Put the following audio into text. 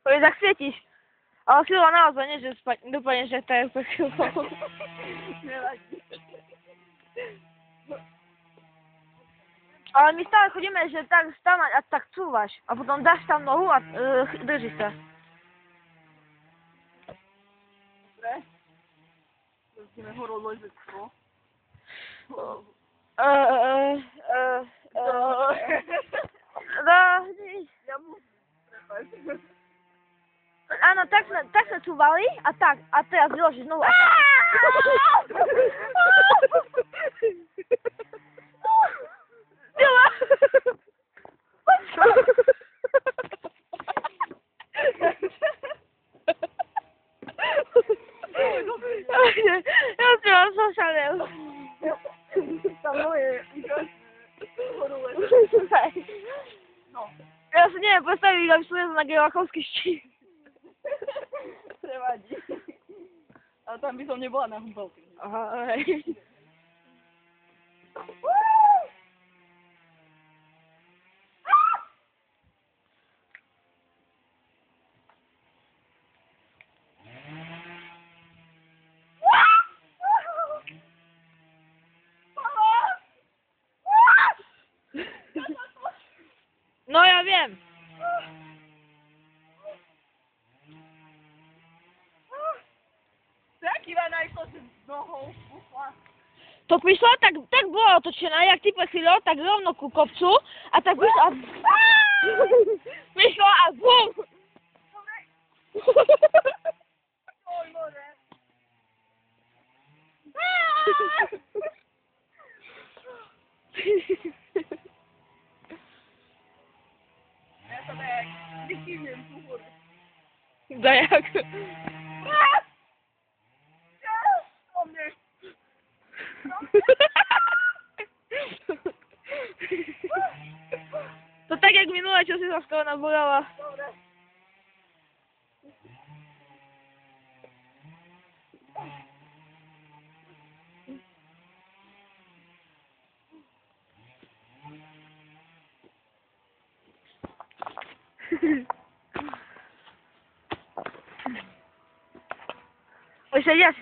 Powiedz, zachwycić. A chyba naozaj, nie, że dopadnie, że tak chyba. Ale mi stale chodzimy, że tak stanąć, a tak czuwać. A potem dasz tam nogu, a drżysz się. Dobre? Musimy horolować krwo. No, Ja muszę trepać. a no tak se czuwali, a teraz grozisz znowu. Ja chciałam szalał. Tam moje horolować. No. Ja sobie nie wiem, postawił go sobie na Giełakowski ścig. Prowadzi. Ale tam by to nie była na Humboldtie. Aha, okej. No ja wiem. Jaki ma najkosy z nohą? To piszło, tak było otoczone, jak ty pochylał, tak równo ku kopcu, a tak piszło, a... Piszło, a bum! Oj, może. Ja sobie jak wykinem tu góry. Da jak? O mnie. To tak jak minula ciosy zaskała bolała. Dobra. Oj, siedzisz?